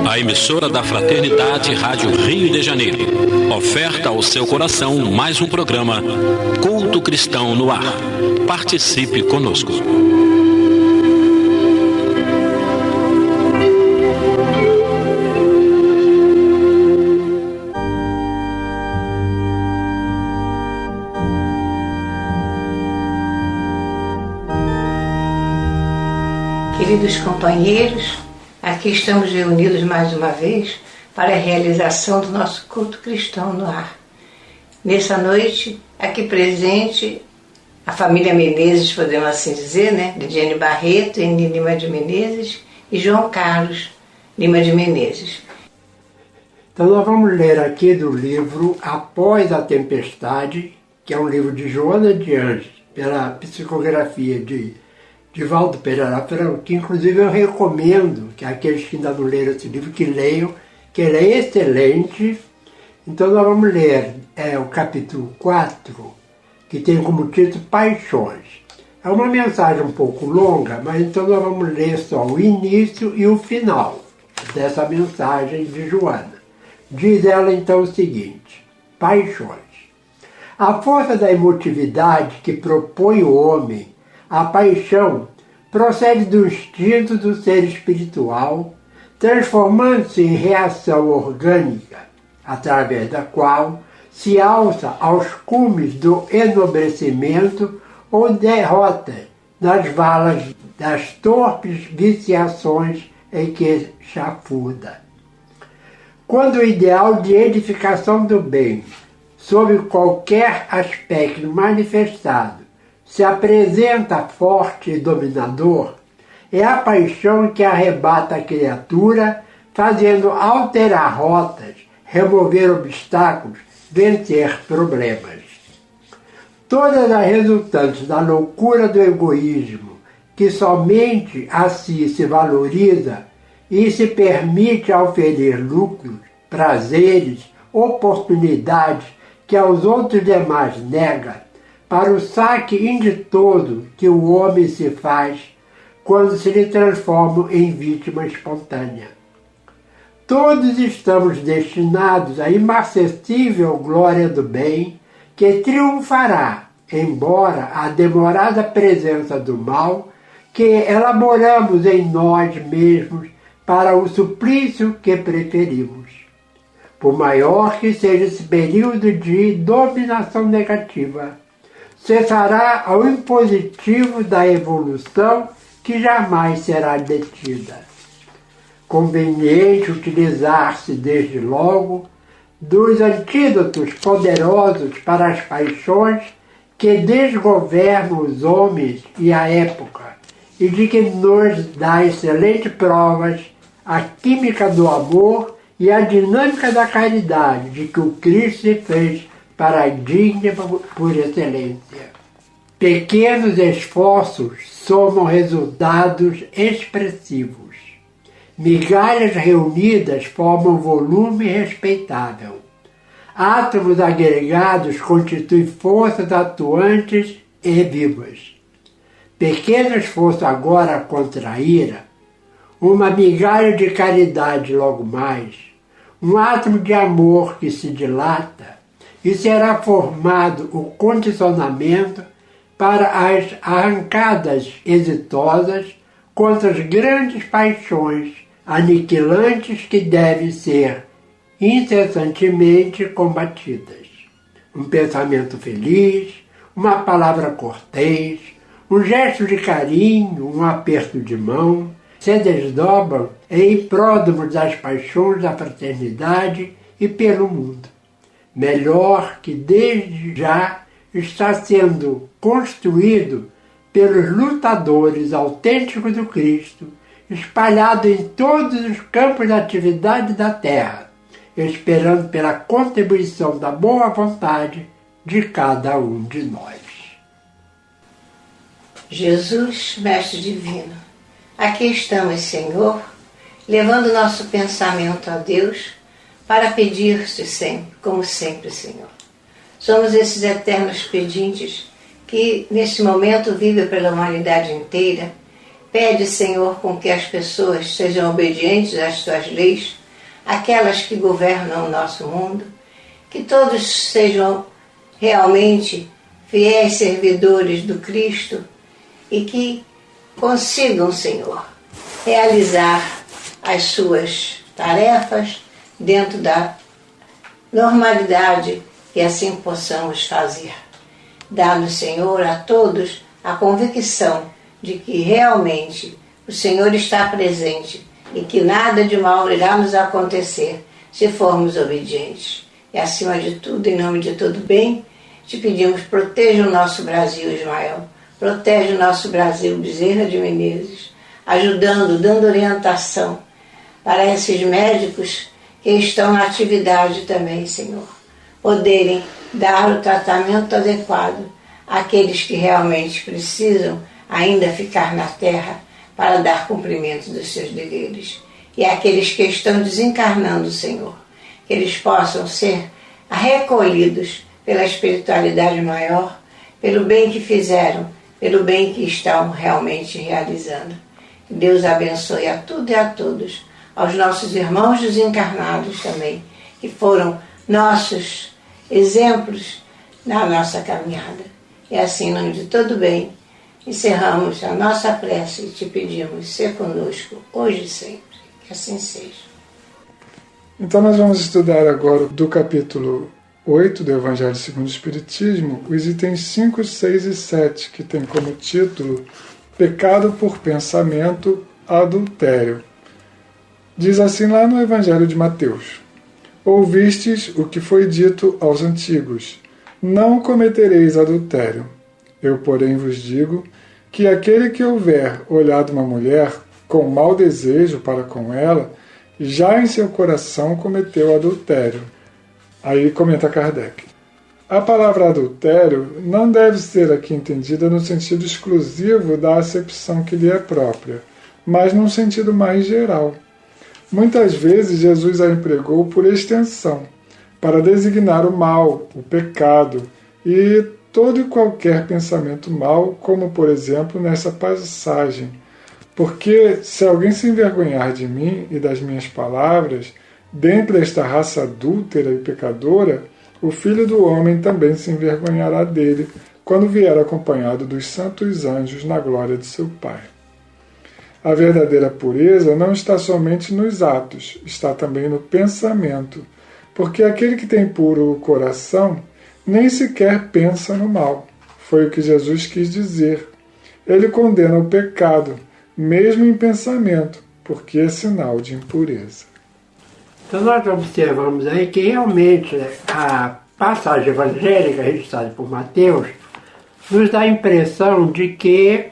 A emissora da Fraternidade Rádio Rio de Janeiro oferta ao seu coração mais um programa Culto Cristão no Ar. Participe conosco. Queridos companheiros, aqui estamos reunidos mais uma vez para a realização do nosso culto cristão no ar. Nessa noite, aqui presente, a família Menezes, podemos assim dizer, né? Lidiane Barreto, Eni Lima de Menezes e João Carlos Lima de Menezes. Então nós vamos ler aqui do livro Após a Tempestade, que é um livro de Joana de Anjos, pela psicografia de Divaldo Pereira Franco, que inclusive eu recomendo que aqueles que ainda não leram esse livro, que leiam, que ele é excelente. Então nós vamos ler o capítulo 4, que tem como título Paixões. É uma mensagem um pouco longa, mas então nós vamos ler só o início e o final dessa mensagem de Joana. Diz ela então o seguinte: Paixões. A força da emotividade que propõe o homem, a paixão, procede do instinto do ser espiritual, transformando-se em reação orgânica, através da qual se alça aos cumes do enobrecimento ou derrota nas valas das torpes viciações em que chafuda. Quando o ideal de edificação do bem, sob qualquer aspecto manifestado, se apresenta forte e dominador, é a paixão que arrebata a criatura, fazendo alterar rotas, remover obstáculos, vencer problemas. Todas as resultantes da loucura do egoísmo, que somente a si se valoriza e se permite auferir lucros, prazeres, oportunidades que aos outros demais nega, para o saque inditoso que o homem se faz quando se lhe transforma em vítima espontânea. Todos estamos destinados à inacessível glória do bem, que triunfará, embora a demorada presença do mal, que elaboramos em nós mesmos para o suplício que preferimos. Por maior que seja esse período de dominação negativa, cessará ao impositivo da evolução que jamais será detida. Conveniente utilizar-se desde logo dos antídotos poderosos para as paixões que desgovernam os homens e a época, e de que nos dá excelentes provas a química do amor e a dinâmica da caridade, de que o Cristo se fez paradigma por excelência. Pequenos esforços somam resultados expressivos. Migalhas reunidas formam volume respeitável. Átomos agregados constituem forças atuantes e vivas. Pequeno esforço agora contraíra, uma migalha de caridade logo mais, um átomo de amor que se dilata, e será formado o condicionamento para as arrancadas exitosas contra as grandes paixões aniquilantes que devem ser incessantemente combatidas. Um pensamento feliz, uma palavra cortês, um gesto de carinho, um aperto de mão, se desdobram em pródromos das paixões da fraternidade e pelo mundo. Melhor que desde já está sendo construído pelos lutadores autênticos do Cristo, espalhado em todos os campos de atividade da terra, esperando pela contribuição da boa vontade de cada um de nós. Jesus, Mestre Divino, aqui estamos, Senhor, levando nosso pensamento a Deus para pedir-te sempre, como sempre, Senhor. Somos esses eternos pedintes que, neste momento, vivem pela humanidade inteira, Pede, Senhor, com que as pessoas sejam obedientes às tuas leis, aquelas que governam o nosso mundo, que todos sejam realmente fiéis servidores do Cristo e que consigam, Senhor, realizar as suas tarefas dentro da normalidade que assim possamos fazer. Dá-nos, Senhor, a todos a convicção de que realmente o Senhor está presente e que nada de mal irá nos acontecer se formos obedientes. E acima de tudo, em nome de todo bem, te pedimos, proteja o nosso Brasil, Ismael, protege o nosso Brasil, Bezerra de Menezes, ajudando, dando orientação para esses médicos que estão na atividade também, Senhor, poderem dar o tratamento adequado àqueles que realmente precisam ainda ficar na terra para dar cumprimento dos seus deveres. E aqueles que estão desencarnando, Senhor, que eles possam ser recolhidos pela espiritualidade maior, pelo bem que fizeram, pelo bem que estão realmente realizando. Que Deus abençoe a tudo e a todos, aos nossos irmãos desencarnados também, que foram nossos exemplos na nossa caminhada. E assim, em nome de todo bem, encerramos a nossa prece e te pedimos, ser conosco, hoje e sempre. Que assim seja. Então nós vamos estudar agora do capítulo 8 do Evangelho segundo o Espiritismo, os itens 5, 6 e 7, que tem como título Pecado por Pensamento, Adultério. Diz assim lá no Evangelho de Mateus: Ouvistes o que foi dito aos antigos, não cometereis adultério. Eu, porém, vos digo que aquele que houver olhado uma mulher com mau desejo para com ela, já em seu coração cometeu adultério. Aí comenta Kardec: a palavra adultério não deve ser aqui entendida no sentido exclusivo da acepção que lhe é própria, mas num sentido mais geral. Muitas vezes Jesus a empregou por extensão, para designar o mal, o pecado e todo e qualquer pensamento mau, como por exemplo nessa passagem: porque se alguém se envergonhar de mim e das minhas palavras, dentre esta raça adúltera e pecadora, o Filho do Homem também se envergonhará dele, quando vier acompanhado dos santos anjos na glória de seu Pai. A verdadeira pureza não está somente nos atos, está também no pensamento, porque aquele que tem puro o coração nem sequer pensa no mal. Foi o que Jesus quis dizer. Ele condena o pecado, mesmo em pensamento, porque é sinal de impureza. Então nós observamos aí que realmente a passagem evangélica registrada por Mateus nos dá a impressão de que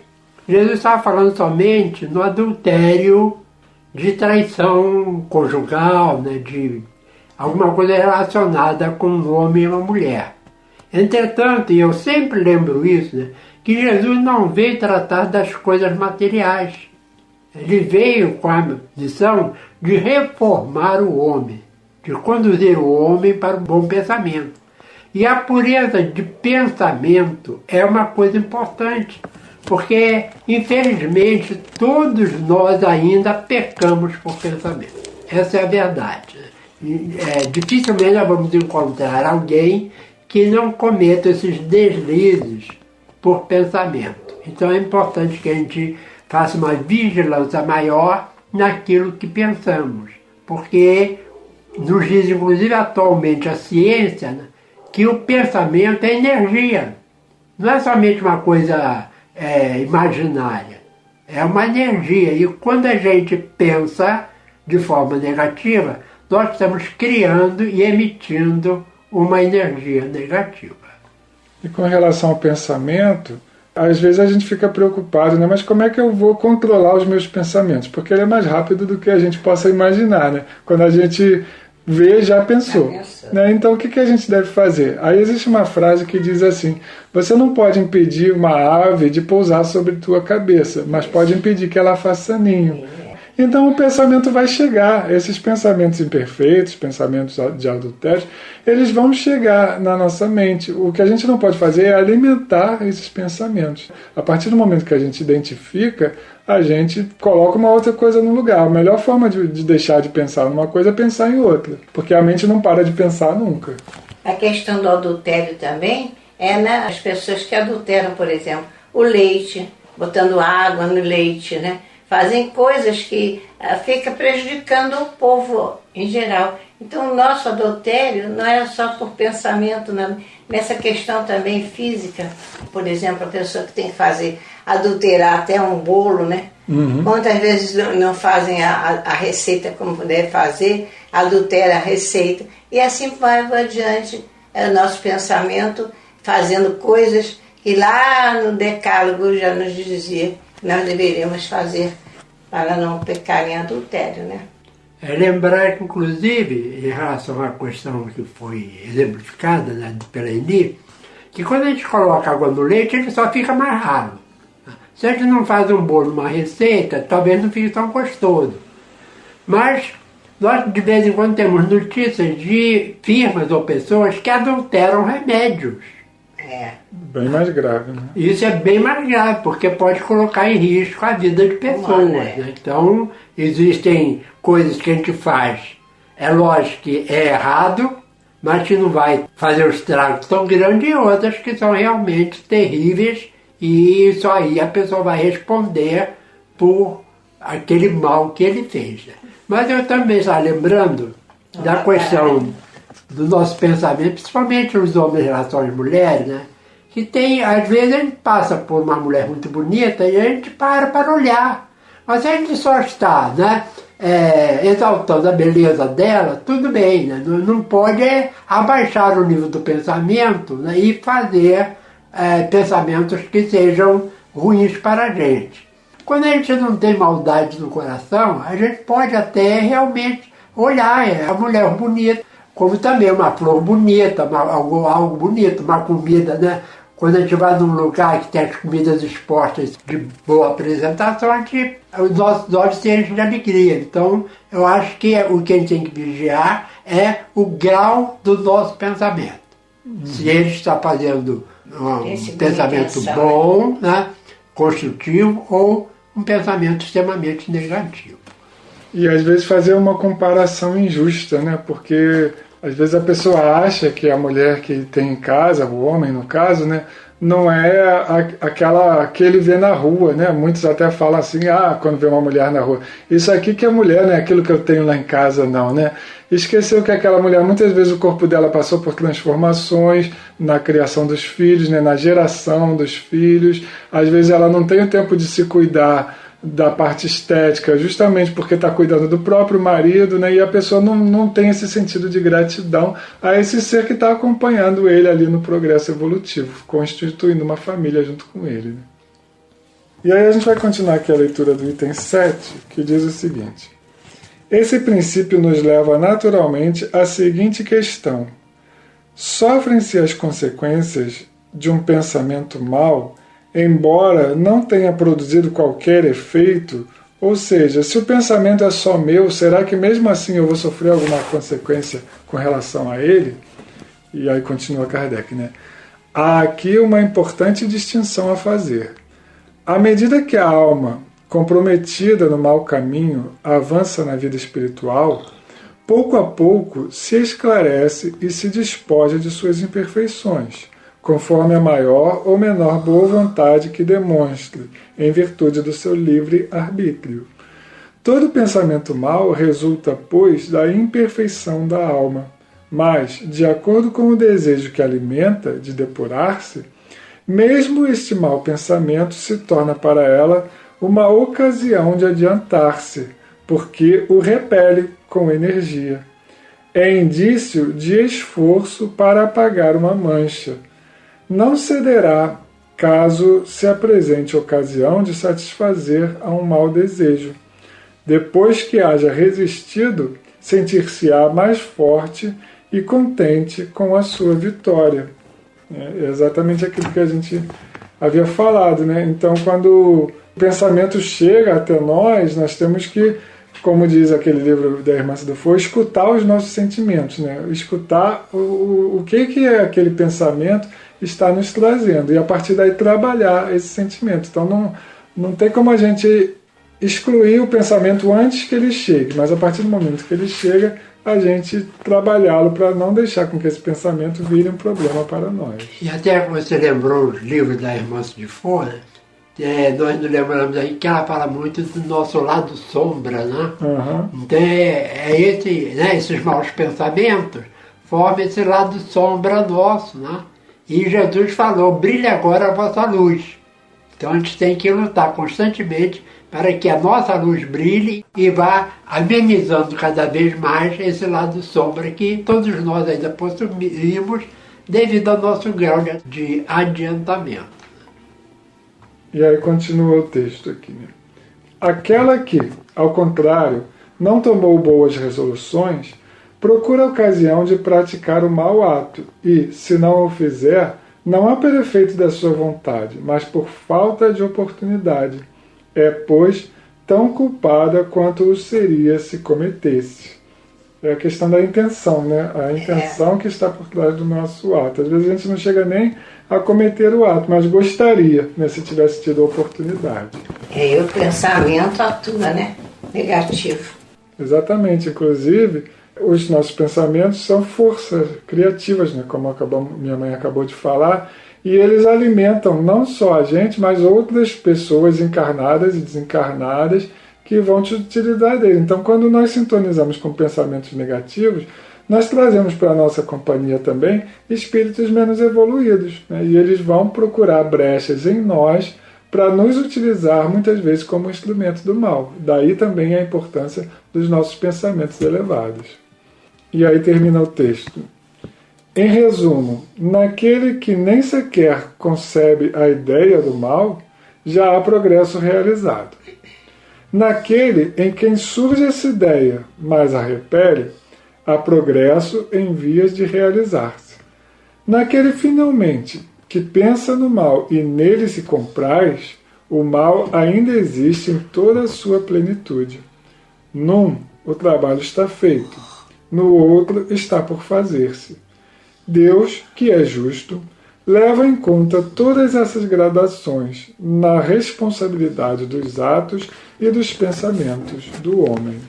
Jesus estava falando somente no adultério de traição conjugal, né, de alguma coisa relacionada com um homem e uma mulher. Entretanto, e eu sempre lembro isso, né, que Jesus não veio tratar das coisas materiais. Ele veio com a missão de reformar o homem, de conduzir o homem para o bom pensamento. E a pureza de pensamento é uma coisa importante, porque, infelizmente, todos nós ainda pecamos por pensamento. Essa é a verdade. Dificilmente nós vamos encontrar alguém que não cometa esses deslizes por pensamento. Então é importante que a gente faça uma vigilância maior naquilo que pensamos, porque nos diz, inclusive atualmente, a ciência, né, que o pensamento é energia. Não é somente uma coisa imaginária, é uma energia. E quando a gente pensa de forma negativa, nós estamos criando e emitindo uma energia negativa. E com relação ao pensamento, às vezes a gente fica preocupado, né? Mas como é que eu vou controlar os meus pensamentos? Porque ele é mais rápido do que a gente possa imaginar, né? Quando a gente vê, já pensou. Né? Então o que a gente deve fazer? Aí existe uma frase que diz assim: você não pode impedir uma ave de pousar sobre tua cabeça, mas pode impedir que ela faça ninho. Então o pensamento vai chegar, esses pensamentos imperfeitos, pensamentos de adultério, eles vão chegar na nossa mente. O que a gente não pode fazer é alimentar esses pensamentos. A partir do momento que a gente identifica, a gente coloca uma outra coisa no lugar. A melhor forma de deixar de pensar numa coisa é pensar em outra, porque a mente não para de pensar nunca. A questão do adultério também é as pessoas que adulteram, por exemplo, o leite, botando água no leite, né? Fazem coisas que fica prejudicando o povo em geral. Então o nosso adultério não é só por pensamento, não. Nessa questão também física, por exemplo, a pessoa que tem que adulterar até um bolo, né? Quantas vezes não fazem a receita como deve fazer, adultera a receita, e assim vai adiante o nosso pensamento, fazendo coisas que lá no Decálogo já nos dizia que nós deveríamos fazer para não pecar em adultério, né? É lembrar que, inclusive, em relação à questão que foi exemplificada, né, pela Eni, que quando a gente coloca água no leite, ele só fica mais ralo. Se a gente não faz um bolo, uma receita, talvez não fique tão gostoso. Mas nós, de vez em quando, temos notícias de firmas ou pessoas que adulteram remédios. Bem mais grave, né? Isso é bem mais grave, porque pode colocar em risco a vida de pessoas. Né? Então, existem coisas que a gente faz. É lógico que é errado, mas que não vai fazer os estragos tão grandes, e outras que são realmente terríveis, e isso aí a pessoa vai responder por aquele mal que ele fez. Né? Mas eu também estava lembrando da questão do nosso pensamento, principalmente os homens em relação às mulheres, né? Que tem, às vezes a gente passa por uma mulher muito bonita e a gente para olhar. Mas se a gente só está, né, exaltando a beleza dela, tudo bem, né? Não pode abaixar o nível do pensamento, né, e fazer pensamentos que sejam ruins para a gente. Quando a gente não tem maldade no coração, a gente pode até realmente olhar a mulher bonita, como também uma flor bonita, algo bonito, uma comida, né? Quando a gente vai num lugar que tem as comidas expostas de boa apresentação, os nossos olhos se enchem de alegria. Então, eu acho que o que a gente tem que vigiar é o grau do nosso pensamento. Se ele está fazendo um pensamento bom, né, construtivo, ou um pensamento extremamente negativo. E às vezes fazer uma comparação injusta, né? Porque às vezes a pessoa acha que a mulher que tem em casa, o homem no caso, né, não é aquela que ele vê na rua, né? Muitos até falam assim, quando vê uma mulher na rua, isso aqui que é mulher, né? Aquilo que eu tenho lá em casa, não, né? Esqueceu que aquela mulher, muitas vezes o corpo dela passou por transformações na criação dos filhos, né? Na geração dos filhos. Às vezes ela não tem o tempo de se cuidar da parte estética, justamente porque está cuidando do próprio marido, né? E a pessoa não tem esse sentido de gratidão a esse ser que está acompanhando ele ali no progresso evolutivo, constituindo uma família junto com ele. Né? E aí a gente vai continuar aqui a leitura do item 7, que diz o seguinte: esse princípio nos leva naturalmente à seguinte questão: sofrem-se as consequências de um pensamento mau, embora não tenha produzido qualquer efeito? Ou seja, se o pensamento é só meu, será que mesmo assim eu vou sofrer alguma consequência com relação a ele? E aí continua Kardec, né? Há aqui uma importante distinção a fazer. À medida que a alma, comprometida no mau caminho, avança na vida espiritual, pouco a pouco se esclarece e se despoja de suas imperfeições, conforme a maior ou menor boa vontade que demonstre, em virtude do seu livre arbítrio. Todo pensamento mau resulta, pois, da imperfeição da alma, mas, de acordo com o desejo que alimenta de depurar-se, mesmo este mau pensamento se torna para ela uma ocasião de adiantar-se, porque o repele com energia. É indício de esforço para apagar uma mancha. Não cederá caso se apresente ocasião de satisfazer a um mau desejo. Depois que haja resistido, sentir-se-á mais forte e contente com a sua vitória. É exatamente aquilo que a gente havia falado, né? Então, quando o pensamento chega até nós temos que, como diz aquele livro da Irmã Cidefo, escutar os nossos sentimentos, né? Escutar o que é aquele pensamento está nos trazendo, e a partir daí trabalhar esse sentimento. Então não tem como a gente excluir o pensamento antes que ele chegue, mas a partir do momento que ele chega, a gente trabalhá-lo para não deixar com que esse pensamento vire um problema para nós. E até você lembrou os livros da Irmã Cidefo, né? Nós nos lembramos aí que ela fala muito do nosso lado sombra, né? Uhum. Então esses maus pensamentos formam esse lado sombra nosso, né? E Jesus falou, brilhe agora a vossa luz. Então a gente tem que lutar constantemente para que a nossa luz brilhe e vá amenizando cada vez mais esse lado sombra que todos nós ainda possuímos devido ao nosso grau de adiantamento. E aí continua o texto aqui, né? Aquela que, ao contrário, não tomou boas resoluções, procura a ocasião de praticar o mau ato e, se não o fizer, não há pelo efeito da sua vontade, mas por falta de oportunidade. É, pois, tão culpada quanto o seria se cometesse. É a questão da intenção, né? A intenção que está por trás do nosso ato. Às vezes a gente não chega nem a cometer o ato, mas gostaria, né, se tivesse tido a oportunidade. E o pensamento atua, né? Negativo. Exatamente. Inclusive, os nossos pensamentos são forças criativas, né? Como minha mãe acabou de falar, e eles alimentam não só a gente, mas outras pessoas encarnadas e desencarnadas que vão te utilizar dele. Então, quando nós sintonizamos com pensamentos negativos, nós trazemos para a nossa companhia também espíritos menos evoluídos, né? E eles vão procurar brechas em nós para nos utilizar muitas vezes como instrumento do mal. Daí também a importância dos nossos pensamentos elevados. E aí termina o texto. Em resumo, naquele que nem sequer concebe a ideia do mal, já há progresso realizado. Naquele em quem surge essa ideia, mas a repele, há progresso em vias de realizar-se. Naquele, finalmente, que pensa no mal e nele se compraz, o mal ainda existe em toda a sua plenitude. Num, o trabalho está feito, no outro está por fazer-se. Deus, que é justo, leva em conta todas essas gradações na responsabilidade dos atos e dos pensamentos do homem.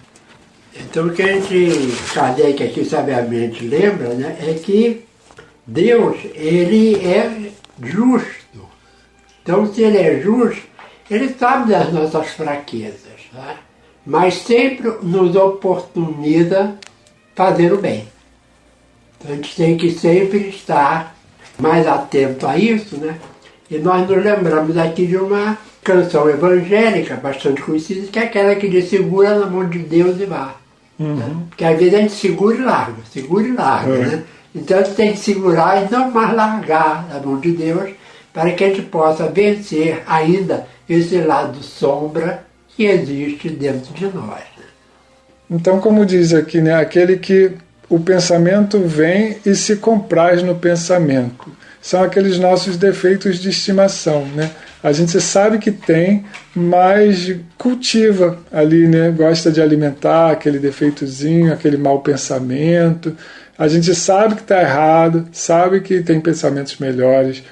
Então o que a gente, Kardec aqui sabiamente lembra, né, é que Deus, ele é justo. Então se ele é justo, ele sabe das nossas fraquezas, tá? Mas sempre nos oportuniza fazer o bem. Então a gente tem que sempre estar mais atento a isso, né? E nós nos lembramos aqui de uma canção evangélica bastante conhecida, que é aquela que diz segura na mão de Deus e vá. Né? Porque às vezes a gente segura e larga, né? Então a gente tem que segurar e não mais largar na mão de Deus para que a gente possa vencer ainda esse lado sombra que existe dentro de nós. Né? Então, como diz aqui, né, aquele que o pensamento vem e se compraz no pensamento. São aqueles nossos defeitos de estimação, né? A gente sabe que tem, mas cultiva ali, né? Gosta de alimentar aquele defeitozinho, aquele mau pensamento. A gente sabe que está errado, sabe que tem pensamentos melhores,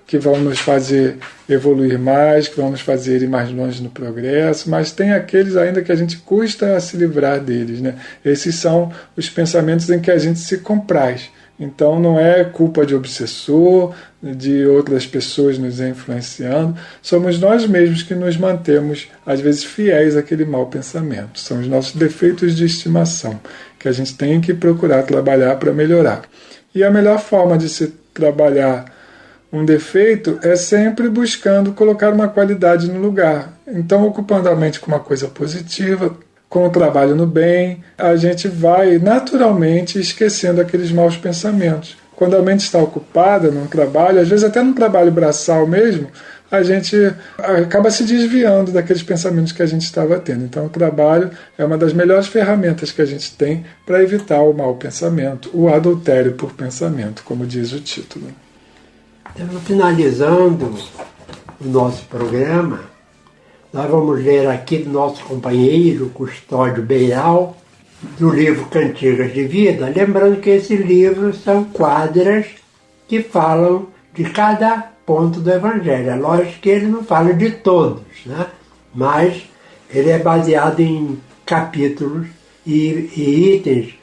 que vão nos fazer evoluir mais, que vão nos fazer ir mais longe no progresso, mas tem aqueles ainda que a gente custa a se livrar deles, né? Esses são os pensamentos em que a gente se compraz. Então não é culpa de obsessor, de outras pessoas nos influenciando, somos nós mesmos que nos mantemos, às vezes, fiéis àquele mau pensamento. São os nossos defeitos de estimação, que a gente tem que procurar trabalhar para melhorar. E a melhor forma de se trabalhar um defeito é sempre buscando colocar uma qualidade no lugar. Então, ocupando a mente com uma coisa positiva, com o trabalho no bem, a gente vai naturalmente esquecendo aqueles maus pensamentos. Quando a mente está ocupada num trabalho, às vezes até num trabalho braçal mesmo, a gente acaba se desviando daqueles pensamentos que a gente estava tendo. Então o trabalho é uma das melhores ferramentas que a gente tem para evitar o mau pensamento, o adultério por pensamento, como diz o título. Então, finalizando o nosso programa, Nós vamos ler aqui do nosso companheiro Custódio Beiral, do livro Cantigas de Vida, lembrando que esse livro são quadras que falam de cada ponto do Evangelho. É lógico que ele não fala de todos, né? Mas ele é baseado em capítulos e itens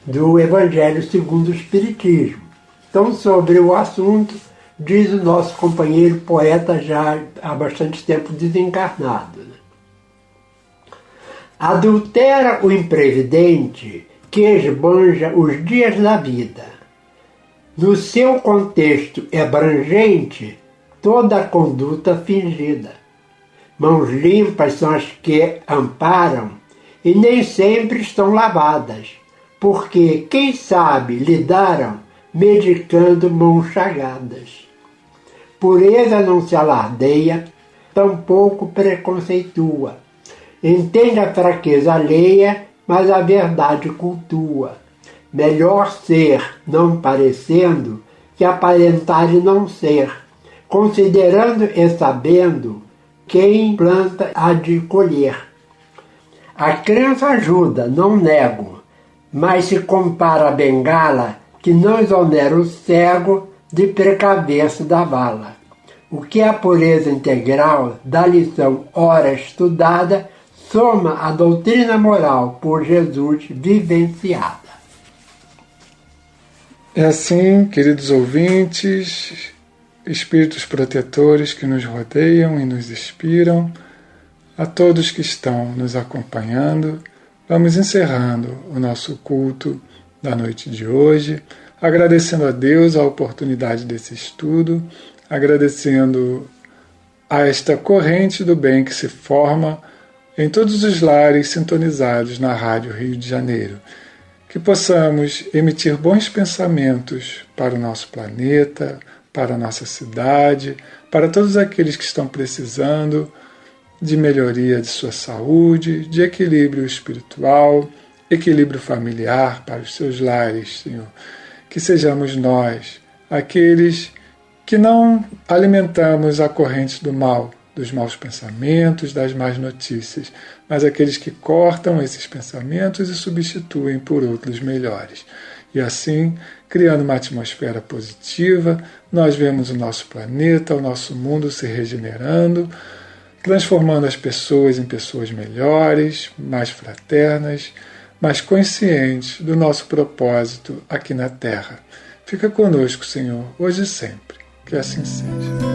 do Evangelho segundo o Espiritismo. Então, sobre o assunto, diz o nosso companheiro poeta já há bastante tempo desencarnado. Adultera o imprevidente que esbanja os dias da vida. No seu contexto abrangente, toda a conduta fingida. Mãos limpas são as que amparam e nem sempre estão lavadas, porque, quem sabe, lidaram medicando mãos chagadas. Pureza não se alardeia, tampouco preconceitua. Entende a fraqueza alheia, mas a verdade cultua. Melhor ser não parecendo que aparentar e não ser, considerando e sabendo quem planta há de colher. A crença ajuda, não nego, mas se compara a bengala que não exonera o cego de precaver-se da vala. O que é a pureza integral da lição ora estudada soma a doutrina moral por Jesus vivenciada. É assim, queridos ouvintes, espíritos protetores que nos rodeiam e nos inspiram, a todos que estão nos acompanhando, vamos encerrando o nosso culto da noite de hoje, agradecendo a Deus a oportunidade desse estudo, agradecendo a esta corrente do bem que se forma em todos os lares sintonizados na Rádio Rio de Janeiro. Que possamos emitir bons pensamentos para o nosso planeta, para a nossa cidade, para todos aqueles que estão precisando de melhoria de sua saúde, de equilíbrio espiritual, equilíbrio familiar para os seus lares, Senhor. Que sejamos nós, aqueles que não alimentamos a corrente do mal, dos maus pensamentos, das más notícias, mas aqueles que cortam esses pensamentos e substituem por outros melhores. E assim, criando uma atmosfera positiva, nós vemos o nosso planeta, o nosso mundo se regenerando, transformando as pessoas em pessoas melhores, mais fraternas, mais conscientes do nosso propósito aqui na Terra. Fica conosco, Senhor, hoje e sempre. Que assim seja.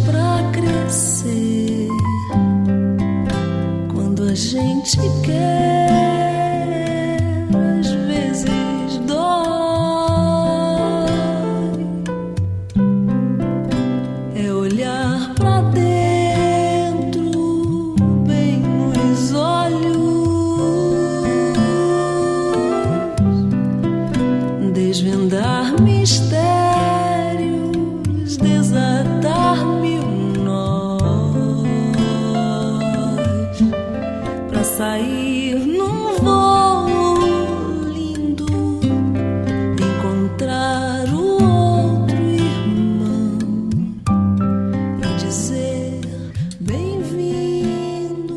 Pra crescer, quando a gente quer, às vezes dói. É olhar pra dentro, bem nos olhos, desvendar mistérios, desatar mil nós, pra sair num voo lindo, encontrar o outro irmão e dizer bem-vindo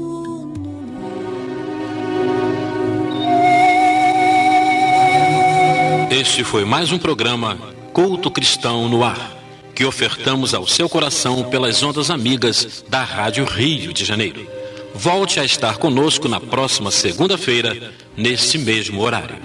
no Este foi mais um programa Culto Cristão no Ar, que ofertamos ao seu coração pelas ondas amigas da Rádio Rio de Janeiro. Volte a estar conosco na próxima segunda-feira, neste mesmo horário.